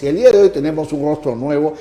Y el día de hoy tenemos un rostro nuevo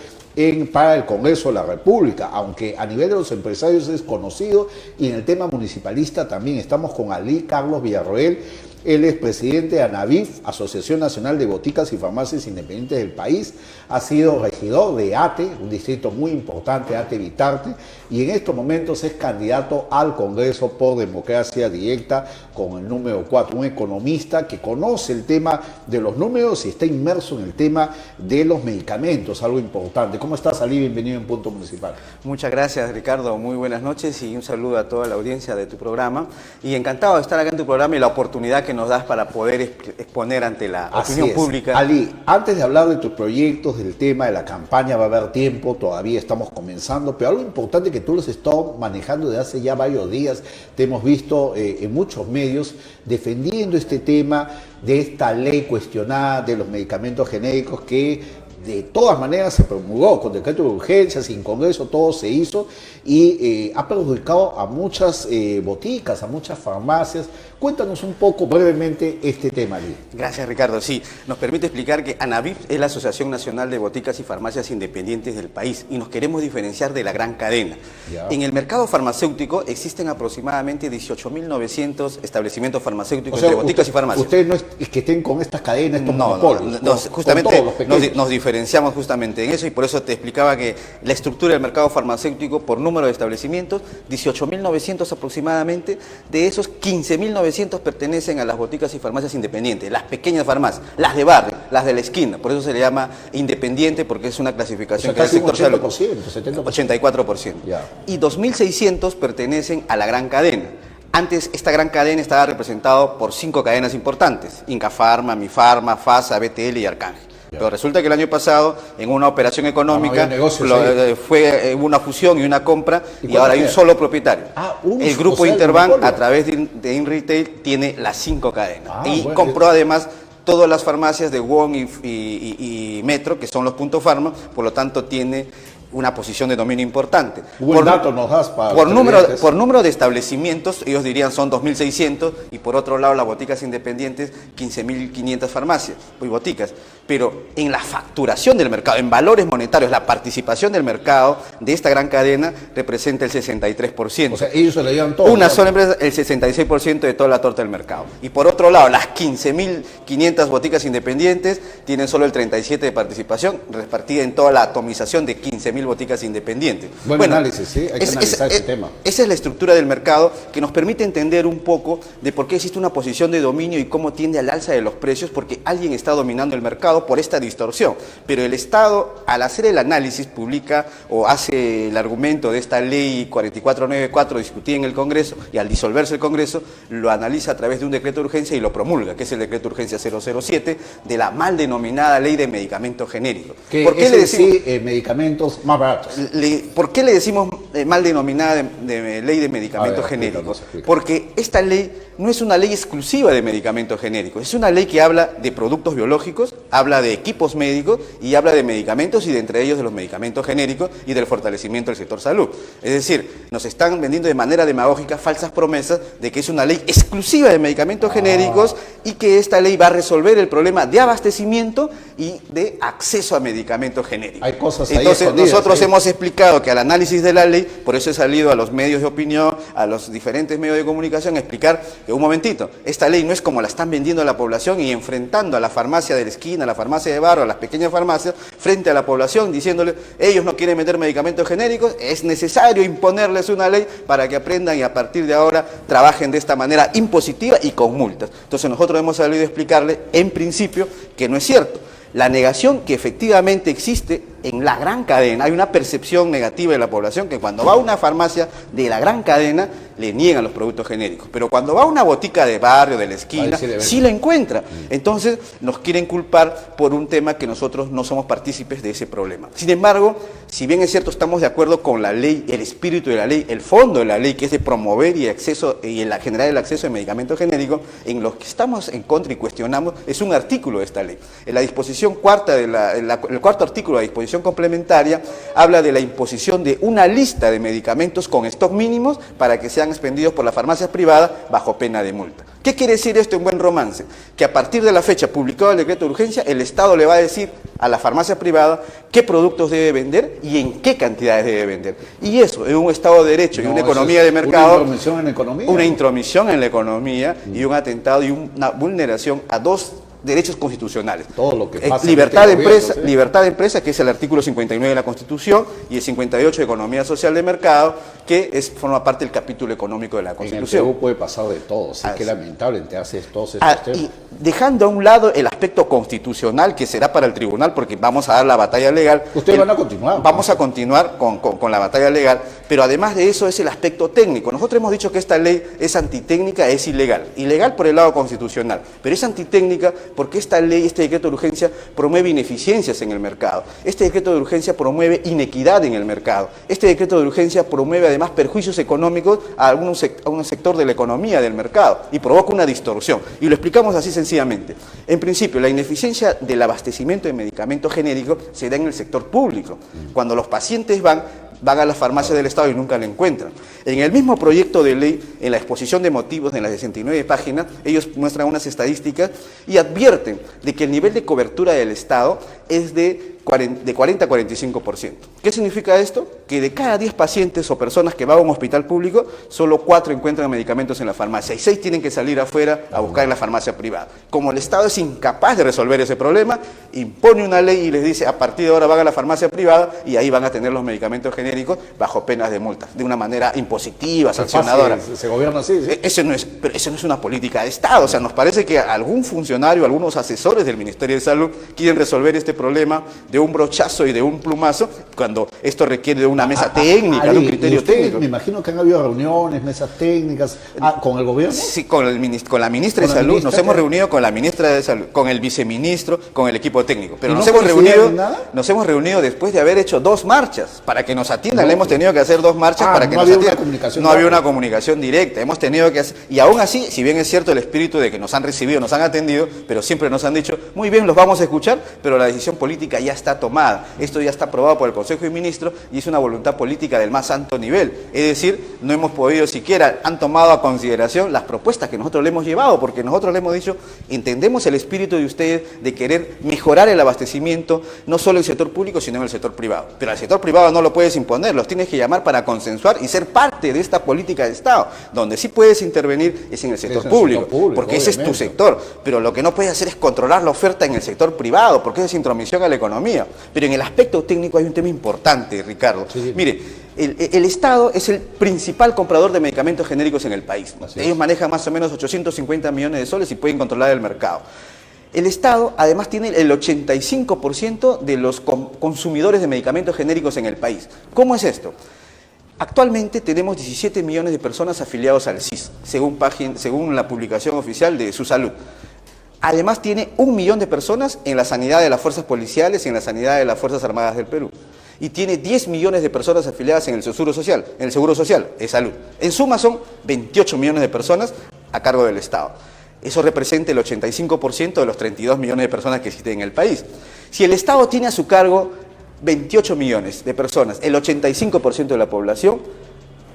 para el Congreso de la República, aunque a nivel de los empresarios es conocido, y en el tema municipalista también. Estamos con Ali Carlos Villarroel. Él es presidente de ANAVIF, Asociación Nacional de Boticas y Farmacias Independientes del país. Ha sido regidor de ATE, un distrito muy importante, ATE Vitarte, y en estos momentos es candidato al Congreso por democracia directa con el número 4, un economista que conoce el tema de los números y está inmerso en el tema de los medicamentos, algo importante. ¿Cómo estás, Ali? Bienvenido en Punto Municipal. Muchas gracias, Ricardo. Muy buenas noches y un saludo a toda la audiencia de tu programa. Y encantado de estar acá en tu programa y la oportunidad que nos das para poder exponer ante la opinión pública. Ali, antes de hablar de tus proyectos, del tema de la campaña, va a haber tiempo, todavía estamos comenzando, pero algo importante que tú los has estado manejando desde hace ya varios días, te hemos visto en muchos medios defendiendo este tema de esta ley cuestionada de los medicamentos genéricos que de todas maneras se promulgó con decreto de urgencia, sin Congreso, todo se hizo y ha perjudicado a muchas boticas, a muchas farmacias. Cuéntanos un poco brevemente este tema, Ali. Gracias, Ricardo. Sí, nos permite explicar que ANAVIF es la Asociación Nacional de Boticas y Farmacias Independientes del país y nos queremos diferenciar de la gran cadena. Ya. En el mercado farmacéutico existen aproximadamente 18.900 establecimientos farmacéuticos de boticas y farmacias. Ustedes no es que estén con estas cadenas, estos monopolios. Justamente nos diferenciamos justamente en eso y por eso te explicaba que la estructura del mercado farmacéutico por número de establecimientos, 18.900 aproximadamente, de esos 15.900 pertenecen a las boticas y farmacias independientes, las pequeñas farmacias, las de barrio, las de la esquina, por eso se le llama independiente porque es una clasificación que es el sector salud. 70%. 84%. Ya. Y 2.600 pertenecen a la gran cadena. Antes esta gran cadena estaba representada por 5 cadenas importantes, Incafarma, Mifarma, FASA, BTL y Arcángel. Pero resulta que el año pasado, en una operación económica, hubo una fusión y una compra y ahora hay un solo propietario. El grupo Interbank, a través de InRetail, tiene las 5 cadenas. Compró además todas las farmacias de WON y Metro, que son los puntos farma, por lo tanto tiene una posición de dominio importante. Por número de establecimientos, ellos dirían son 2.600 y por otro lado las boticas independientes 15.500 farmacias y boticas. Pero en la facturación del mercado, en valores monetarios, la participación del mercado de esta gran cadena representa el 63%. O sea, ellos se le llevan todo. Una sola empresa, el 66% de toda la torta del mercado. Y por otro lado, las 15.500 boticas independientes tienen solo el 37% de participación, repartida en toda la atomización de 15.000 boticas independientes. Buen análisis, sí, hay que analizar ese tema. Esa es la estructura del mercado que nos permite entender un poco de por qué existe una posición de dominio y cómo tiende al alza de los precios, porque alguien está dominando el mercado por esta distorsión. Pero el Estado, al hacer el análisis, publica o hace el argumento de esta ley 4494 discutida en el Congreso y al disolverse el Congreso, lo analiza a través de un decreto de urgencia y lo promulga, que es el decreto de urgencia 007 de la mal denominada ley de medicamentos genéricos. ¿Por qué le decimos medicamentos más baratos? ¿Por qué le decimos mal denominada de ley de medicamentos genéricos? Porque esta ley no es una ley exclusiva de medicamentos genéricos, es una ley que habla de productos biológicos, habla de equipos médicos y habla de medicamentos y de entre ellos de los medicamentos genéricos y del fortalecimiento del sector salud. Es decir, nos están vendiendo de manera demagógica falsas promesas de que es una ley exclusiva de medicamentos genéricos y que esta ley va a resolver el problema de abastecimiento y de acceso a medicamentos genéricos. Hay cosas ahí Entonces, escondidas, nosotros hemos explicado que al análisis de la ley, por eso he salido a los medios de opinión, a los diferentes medios de comunicación, a explicar que un momentito, esta ley no es como la están vendiendo a la población y enfrentando a la farmacia de la esquina, a la farmacia de barrio, a las pequeñas farmacias, frente a la población, diciéndole, ellos no quieren meter medicamentos genéricos, es necesario imponerles una ley para que aprendan y a partir de ahora trabajen de esta manera impositiva y con multas. Entonces nosotros hemos salido a explicarle, en principio, que no es cierto. La negación que efectivamente existe en la gran cadena, hay una percepción negativa de la población que cuando va a una farmacia de la gran cadena le niegan los productos genéricos, pero cuando va a una botica de barrio, de la esquina, sí lo encuentra. Entonces nos quieren culpar por un tema que nosotros no somos partícipes de ese problema. Sin embargo, si bien es cierto estamos de acuerdo con la ley, el espíritu de la ley, el fondo de la ley, que es de promover y generar el acceso a medicamentos genéricos, en los que estamos en contra y cuestionamos es un artículo de esta ley. En la disposición cuarta, el cuarto artículo de la disposición disposición complementaria habla de la imposición de una lista de medicamentos con stock mínimos para que sean expendidos por las farmacias privadas bajo pena de multa. ¿Qué quiere decir esto en buen romance? Que a partir de la fecha publicado el decreto de urgencia, el Estado le va a decir a la farmacia privada qué productos debe vender y en qué cantidades debe vender. Y eso, en un Estado de Derecho y una economía de mercado, una intromisión en la economía. Una intromisión en la economía y un atentado y una vulneración a dos derechos constitucionales. Todo lo que pasa libertad de empresa, gobierno, ¿sí? Libertad de empresa, que es el artículo 59 de la Constitución, y el 58 de Economía Social de Mercado, que forma parte del capítulo económico de la Constitución. En el Perú puede pasar de todo, sí, que lamentable enterarse todos estos temas. Y dejando a un lado el aspecto constitucional, que será para el tribunal, porque vamos a dar la batalla legal. Ustedes van a continuar. Vamos a continuar con la batalla legal, pero además de eso es el aspecto técnico. Nosotros hemos dicho que esta ley es antitécnica, es ilegal. Ilegal por el lado constitucional, pero es antitécnica porque esta ley, este decreto de urgencia, promueve ineficiencias en el mercado. Este decreto de urgencia promueve inequidad en el mercado. Este decreto de urgencia promueve además perjuicios económicos a un sector de la economía del mercado y provoca una distorsión. Y lo explicamos así sencillamente. En principio, la ineficiencia del abastecimiento de medicamentos genéricos se da en el sector público. Cuando los pacientes van a las farmacias del Estado y nunca la encuentran. En el mismo proyecto de ley, en la exposición de motivos, en las 69 páginas, ellos muestran unas estadísticas y advierten de que el nivel de cobertura del Estado es de 40 a 45%. ¿Qué significa esto? Que de cada 10 pacientes o personas que van a un hospital público, solo 4 encuentran medicamentos en la farmacia y 6 tienen que salir afuera a buscar en la farmacia privada. Como el Estado es incapaz de resolver ese problema, impone una ley y les dice a partir de ahora van a la farmacia privada y ahí van a tener los medicamentos genéricos bajo penas de multas, de una manera impositiva, sancionadora. Se gobierna así, ¿sí? Pero eso no es una política de Estado. O sea, nos parece que algún funcionario, algunos asesores del Ministerio de Salud quieren resolver este problema de un brochazo y de un plumazo, cuando esto requiere de una mesa técnica, de un criterio técnico. Me imagino que han habido reuniones, mesas técnicas, con el gobierno. Sí, con la ministra de Salud, nos hemos reunido con la ministra de Salud, con el viceministro, con el equipo técnico, pero nos hemos reunido después de haber hecho 2 marchas, para que nos atiendan, le hemos tenido que hacer 2 marchas para que nos atiendan. No había una comunicación directa, hemos tenido que hacer, y aún así, si bien es cierto el espíritu de que nos han recibido, nos han atendido, pero siempre nos han dicho, muy bien, los vamos a escuchar, pero la decisión política ya está tomada, esto ya está aprobado por el Consejo de Ministros y es una voluntad política del más alto nivel, es decir, no hemos podido siquiera, han tomado a consideración las propuestas que nosotros le hemos llevado, porque nosotros le hemos dicho, entendemos el espíritu de ustedes de querer mejorar el abastecimiento, no solo en el sector público, sino en el sector privado, pero al sector privado no lo puedes imponer, los tienes que llamar para consensuar y ser parte de esta política de Estado, donde sí puedes intervenir es en el sector público, porque ese es tu sector, pero lo que no puedes hacer es controlar la oferta en el sector privado, porque eso es intromisión a la economía. Pero en el aspecto técnico hay un tema importante, Ricardo. Sí. Mire, el Estado es el principal comprador de medicamentos genéricos en el país. Ellos manejan más o menos 850 millones de soles y pueden controlar el mercado. El Estado además tiene el 85% de los consumidores de medicamentos genéricos en el país. ¿Cómo es esto? Actualmente tenemos 17 millones de personas afiliados al SIS, según la publicación oficial de Su Salud. Además tiene 1 millón de personas en la sanidad de las fuerzas policiales y en la sanidad de las Fuerzas Armadas del Perú. Y tiene 10 millones de personas afiliadas en el Seguro Social, de salud. En suma son 28 millones de personas a cargo del Estado. Eso representa el 85% de los 32 millones de personas que existen en el país. Si el Estado tiene a su cargo 28 millones de personas, el 85% de la población,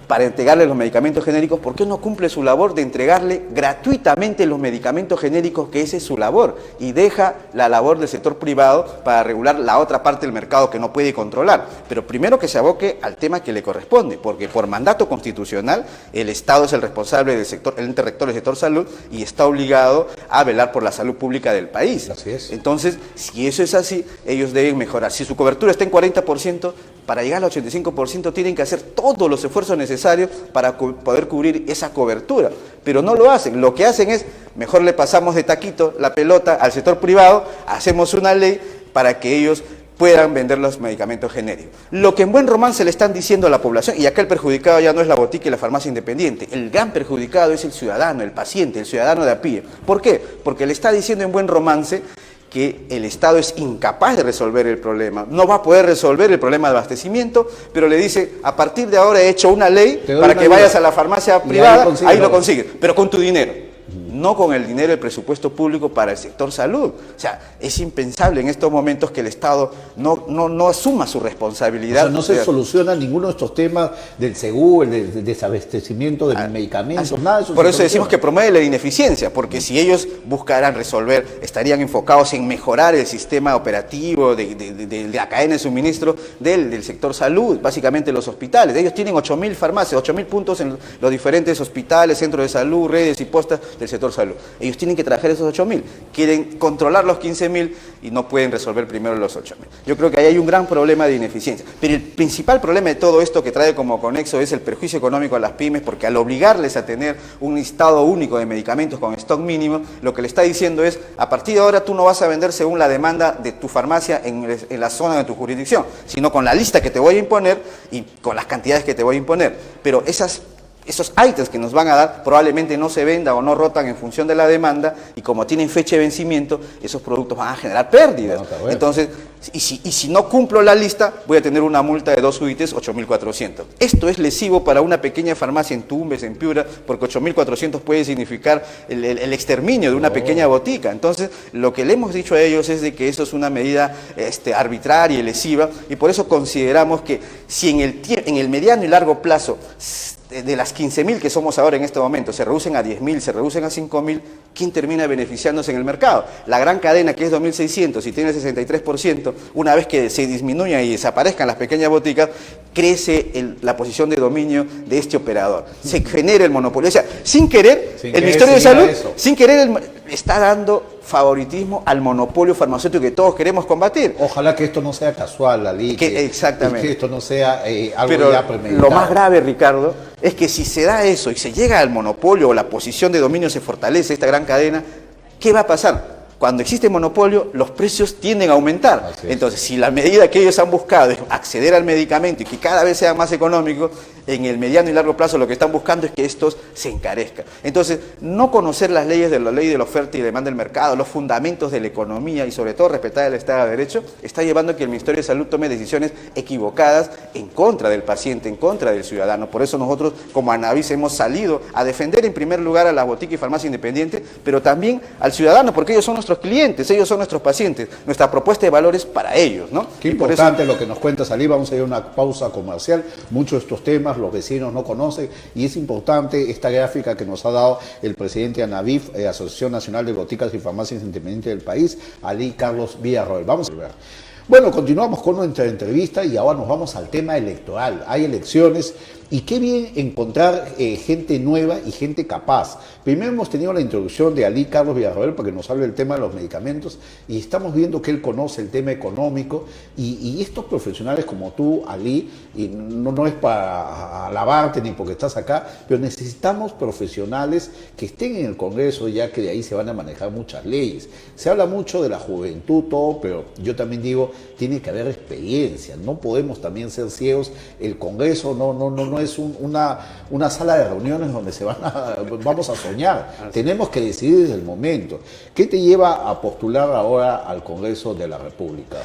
para entregarle los medicamentos genéricos, ¿por qué no cumple su labor de entregarle gratuitamente los medicamentos genéricos, que esa es su labor, y deja la labor del sector privado para regular la otra parte del mercado que no puede controlar? Pero primero que se aboque al tema que le corresponde, porque por mandato constitucional el Estado es el responsable del sector, el ente rector del sector salud, y está obligado a velar por la salud pública del país. Así es. Entonces, si eso es así, ellos deben mejorar. Si su cobertura está en 40%, para llegar al 85% tienen que hacer todos los esfuerzos necesarios para poder cubrir esa cobertura, pero no lo hacen. Lo que hacen es, mejor le pasamos de taquito la pelota al sector privado, hacemos una ley para que ellos puedan vender los medicamentos genéricos. Lo que en buen romance le están diciendo a la población, y acá el perjudicado ya no es la botica y la farmacia independiente, el gran perjudicado es el ciudadano, el paciente, el ciudadano de a pie. ¿Por qué? Porque le está diciendo en buen romance que el Estado es incapaz de resolver el problema, no va a poder resolver el problema de abastecimiento, pero le dice, a partir de ahora he hecho una ley para que vayas a la farmacia privada, ahí lo consigues, pero con tu dinero. no con el dinero del presupuesto público para el sector salud. O sea, es impensable en estos momentos que el Estado no asuma su responsabilidad. O sea, no se soluciona ninguno de estos temas del seguro, el desabastecimiento de medicamentos, nada de eso. Por eso decimos que promueve la ineficiencia, porque si ellos buscaran resolver, estarían enfocados en mejorar el sistema operativo de la cadena de suministro del sector salud, básicamente los hospitales. Ellos tienen 8.000 farmacias, 8.000 puntos en los diferentes hospitales, centros de salud, redes y postas del sector salud. Ellos tienen que trabajar esos 8.000, quieren controlar los 15.000 y no pueden resolver primero los 8.000. Yo creo que ahí hay un gran problema de ineficiencia. Pero el principal problema de todo esto que trae como conexo es el perjuicio económico a las pymes, porque al obligarles a tener un listado único de medicamentos con stock mínimo, lo que le está diciendo es, a partir de ahora tú no vas a vender según la demanda de tu farmacia en la zona de tu jurisdicción, sino con la lista que te voy a imponer y con las cantidades que te voy a imponer. Pero esos ítems que nos van a dar probablemente no se vendan o no rotan en función de la demanda, y como tienen fecha de vencimiento, esos productos van a generar pérdidas. Bueno. Entonces, y si no cumplo la lista, voy a tener una multa de 2 UITs, 8.400. Esto es lesivo para una pequeña farmacia en Tumbes, en Piura, porque 8.400 puede significar el exterminio de una pequeña botica. Entonces, lo que le hemos dicho a ellos es de que eso es una medida arbitraria y lesiva, y por eso consideramos que si en el mediano y largo plazo de las 15.000 que somos ahora en este momento, se reducen a 10.000, se reducen a 5.000, ¿quién termina beneficiándose en el mercado? La gran cadena, que es 2.600 y tiene el 63%, una vez que se disminuyan y desaparezcan las pequeñas boticas, crece la posición de dominio de este operador. Se genera el monopolio. O sea, sin querer, el Ministerio de Salud, sin querer, está dando favoritismo al monopolio farmacéutico que todos queremos combatir. Ojalá que esto no sea casual, Alí. Exactamente. Que esto no sea algo Pero ya premeditado. Lo más grave, Ricardo, es que si se da eso y se llega al monopolio o la posición de dominio se fortalece esta gran cadena, ¿qué va a pasar? Cuando existe monopolio, los precios tienden a aumentar. Entonces, si la medida que ellos han buscado es acceder al medicamento y que cada vez sea más económico, en el mediano y largo plazo lo que están buscando es que estos se encarezcan. Entonces, no conocer las leyes de la ley de la oferta y demanda del mercado, los fundamentos de la economía y sobre todo respetar el Estado de Derecho, está llevando a que el Ministerio de Salud tome decisiones equivocadas en contra del paciente, en contra del ciudadano. Por eso nosotros, como Anavis, hemos salido a defender en primer lugar a la botica y farmacia independiente, pero también al ciudadano, porque ellos son nuestros clientes, ellos son nuestros pacientes. Nuestra propuesta de valores para ellos, ¿no? Qué importante lo que nos cuenta Salí. Vamos a ir a una pausa comercial. Muchos de estos temas los vecinos no conocen y es importante esta gráfica que nos ha dado el presidente de ANAVIF, Asociación Nacional de Boticas y Farmacias Independientes del país, Alí Carlos Villarroel. Vamos a ver. Bueno, continuamos con nuestra entrevista y ahora nos vamos al tema electoral. Hay elecciones y qué bien encontrar gente nueva y gente capaz. Primero hemos tenido la introducción de Alí Carlos Villarroel para que nos hable del tema de los medicamentos y estamos viendo que él conoce el tema económico y estos profesionales como tú, Alí, y no es para alabarte ni porque estás acá, pero necesitamos profesionales que estén en el Congreso, ya que de ahí se van a manejar muchas leyes. Se habla mucho de la juventud, todo, pero yo también digo, tiene que haber experiencia, no podemos también ser ciegos. El Congreso no es una sala de reuniones donde vamos a soñar. Tenemos que decidir desde el momento. ¿Qué te lleva a postular ahora al Congreso de la República?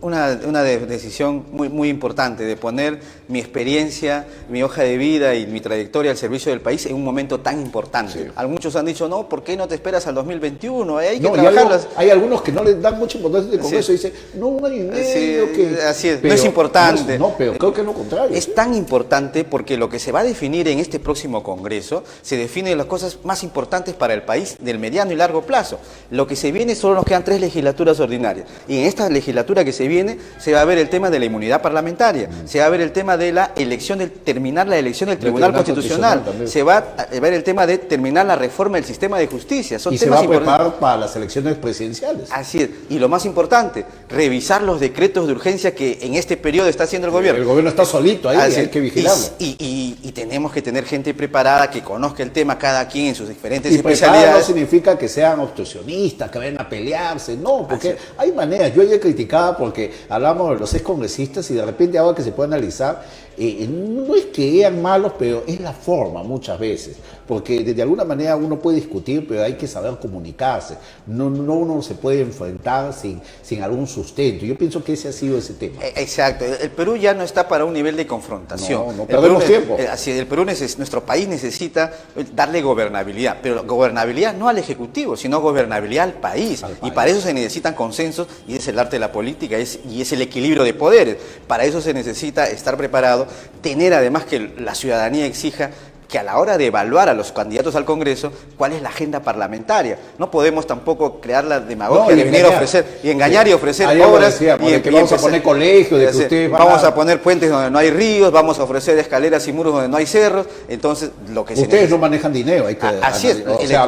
Una decisión muy importante, de poner mi experiencia, mi hoja de vida y mi trayectoria al servicio del país en un momento tan importante. Sí. Muchos han dicho, no, ¿por qué no te esperas al 2021? Hay que trabajarlas. Hay algunos que no les dan mucha importancia al Congreso y dicen, no, un año y medio. Así es, pero no es importante. No, pero creo que es lo contrario. Es tan importante porque lo que se va a definir en este próximo Congreso, se definen las cosas más importantes para el país del mediano y largo plazo. Lo que se viene, solo nos quedan 3 legislaturas ordinarias. Y en esta legislatura que se viene, se va a ver el tema de la inmunidad parlamentaria, se va a ver el tema de la elección, de terminar la elección del Tribunal Constitucional, se va a ver el tema de terminar la reforma del sistema de justicia. Son temas se va a preparar para las elecciones presidenciales. Así es. Y lo más importante, revisar los decretos de urgencia que en este periodo está haciendo el gobierno. El gobierno está solito ahí, hay que vigilarlo. Y tenemos que tener gente preparada que conozca el tema, cada quien en sus diferentes especialidades. No significa que sean obstruccionistas, que vayan a pelearse, no, porque hay maneras. Yo ayer criticaba porque hablamos de los excongresistas y de repente ahora que se puede analizar, no es que sean malos, pero es la forma muchas veces, porque de alguna manera uno puede discutir, pero hay que saber comunicarse. No uno se puede enfrentar sin algún sustento. Yo pienso que ese ha sido ese tema. Exacto. El Perú ya no está para un nivel de confrontación. Perdemos tenemos tiempo. Nuestro país necesita darle gobernabilidad, pero gobernabilidad no al Ejecutivo, sino gobernabilidad al país. Y para eso se necesitan consensos, y es el arte de la política, y es el equilibrio de poderes. Para eso se necesita estar preparado, tener además que la ciudadanía exija que a la hora de evaluar a los candidatos al Congreso, cuál es la agenda parlamentaria. No podemos tampoco crear la demagogia de venir a ofrecer y engañar y ofrecer obras. Que vamos a poner colegios, de que ustedes vamos a poner puentes donde no hay ríos, vamos a ofrecer escaleras y muros donde no hay cerros. Entonces, lo que ustedes no manejan dinero. Hay que así es,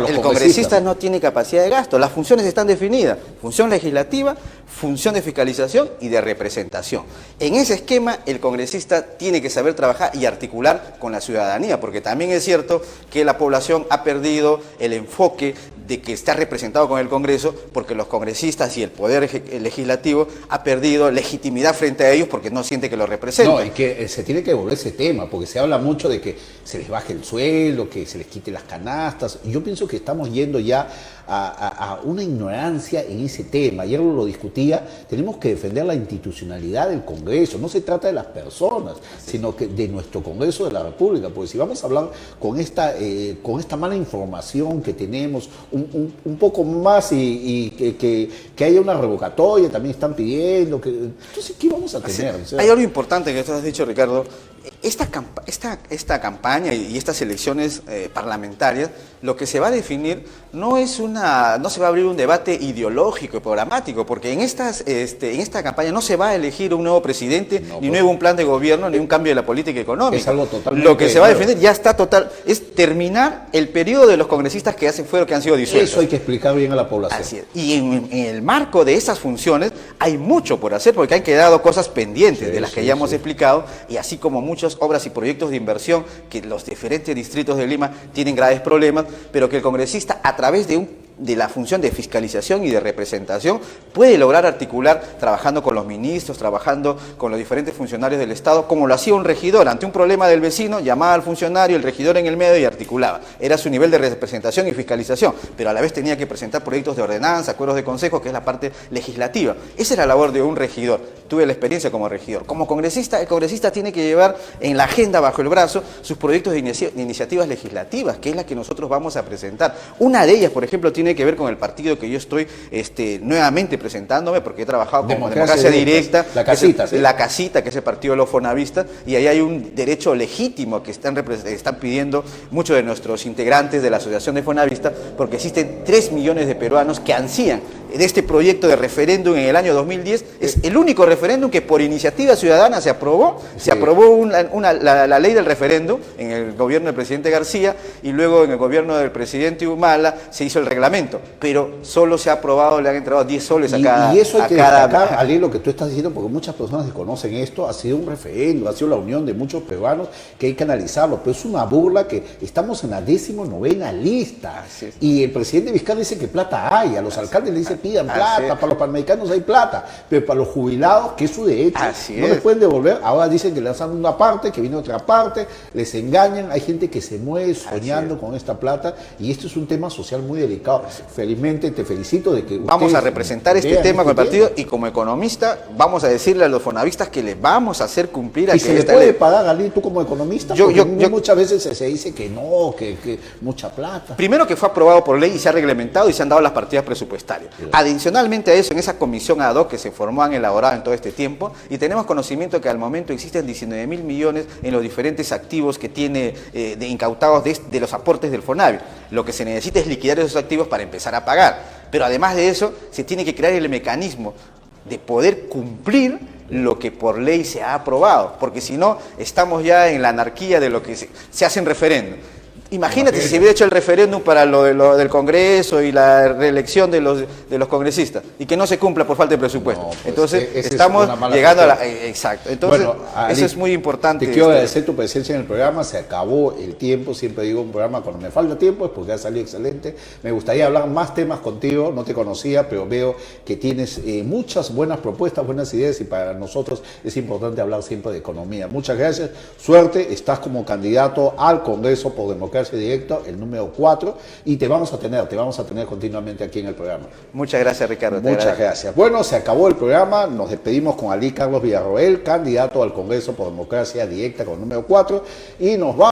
el congresista no tiene capacidad de gasto. Las funciones están definidas: función legislativa, función de fiscalización y de representación. En ese esquema, el congresista tiene que saber trabajar y articular con la ciudadanía, porque también es cierto que la población ha perdido el enfoque de que está representado con el Congreso, porque los congresistas y el Poder Legislativo ha perdido legitimidad frente a ellos porque no siente que lo representan. No, es que se tiene que volver ese tema, porque se habla mucho de que se les baje el sueldo, que se les quite las canastas. Yo pienso que estamos yendo ya a una ignorancia en ese tema. Ayer lo discutía, tenemos que defender la institucionalidad del Congreso. No se trata de las personas, sino que de nuestro Congreso de la República. Porque si vamos a hablar con esta mala información que tenemos, un poco más y que haya una revocatoria, también están pidiendo. Entonces, ¿qué vamos a tener? O sea, hay algo importante que tú has dicho, Ricardo. Esta campaña y estas elecciones parlamentarias, lo que se va a definir no se va a abrir un debate ideológico y programático, porque en esta campaña no se va a elegir un nuevo presidente, ni nuevo un plan de gobierno, ni un cambio de la política económica. Es algo totalmente lo que se va a definir ya está total, es terminar el periodo de los congresistas que han sido disueltos. Eso hay que explicar bien a la población. Así es. Y en el marco de esas funciones hay mucho por hacer, porque han quedado cosas pendientes de las que ya hemos explicado, y así como muchas obras y proyectos de inversión que los diferentes distritos de Lima tienen graves problemas, pero que el congresista, a través de la función de fiscalización y de representación, puede lograr articular trabajando con los ministros, trabajando con los diferentes funcionarios del Estado, como lo hacía un regidor. Ante un problema del vecino, llamaba al funcionario, el regidor en el medio, y articulaba. Era su nivel de representación y fiscalización, pero a la vez tenía que presentar proyectos de ordenanza, acuerdos de consejo, que es la parte legislativa. Esa es la labor de un regidor. Tuve la experiencia como regidor. Como congresista, el congresista tiene que llevar en la agenda, bajo el brazo, sus proyectos de iniciativas legislativas, que es la que nosotros vamos a presentar. Una de ellas, por ejemplo, tiene que ver con el partido que yo estoy nuevamente presentándome, porque he trabajado con Democracia Directa, la casita, ¿sí? La casita, que es el partido de los fonavistas, y ahí hay un derecho legítimo que están pidiendo muchos de nuestros integrantes de la Asociación de Fonavistas, porque existen 3 millones de peruanos que ansían de este proyecto de referéndum en el año 2010. Es el único referéndum que por iniciativa ciudadana se aprobó. Sí. Se aprobó la ley del referéndum en el gobierno del presidente García, y luego en el gobierno del presidente Humala se hizo el reglamento, pero solo se ha aprobado, le han entregado 10 soles a cada... Y eso hay que destacar, Ali, lo que tú estás diciendo, porque muchas personas desconocen esto. Ha sido un referéndum, ha sido la unión de muchos peruanos, que hay que analizarlo, pero es una burla que estamos en la 19ª lista. Y el presidente Vizcarra dice que plata hay, a los alcaldes le dice pidan plata, para los panamericanos hay plata, pero para los jubilados, que es su derecho, no les pueden devolver. Ahora dicen que les dan una parte, que viene otra parte, les engañan. Hay gente que se mueve soñando con esta plata, y esto es un tema social muy delicado. Felizmente te felicito de que vamos a representar este tema con el partido, y como economista vamos a decirle a los fonavistas que les vamos a hacer cumplir a que se le puede pagar, Ali, tú como economista. Yo muchas veces se dice que no, que mucha plata. Primero, que fue aprobado por ley y se ha reglamentado y se han dado las partidas presupuestarias. Adicionalmente a eso, en esa comisión ad hoc que se formó, han elaborado en todo este tiempo, y tenemos conocimiento que al momento existen 19.000 millones en los diferentes activos que tiene incautados de los aportes del FONAVI. Lo que se necesita es liquidar esos activos para empezar a pagar. Pero además de eso, se tiene que crear el mecanismo de poder cumplir lo que por ley se ha aprobado, porque si no, estamos ya en la anarquía de lo que se hace en referéndum. Imagínate si se hubiera hecho el referéndum para lo del Congreso y la reelección de los congresistas, y que no se cumpla por falta de presupuesto. Pues entonces estamos llegando a la... Exacto. Entonces, bueno, Ali, eso es muy importante. Te quiero agradecer tu presencia en el programa. Se acabó el tiempo. Siempre digo un programa cuando me falta tiempo es porque ha salido excelente. Me gustaría hablar más temas contigo. No te conocía, pero veo que tienes muchas buenas propuestas, buenas ideas, y para nosotros es importante hablar siempre de economía. Muchas gracias. Suerte. Estás como candidato al Congreso por Democracia Democracia Directa, el número 4, y te vamos a tener continuamente aquí en el programa. Muchas gracias, Ricardo. Muchas gracias. Bueno, se acabó el programa, nos despedimos con Ali Carlos Villarroel, candidato al Congreso por Democracia Directa con el número 4, y nos vamos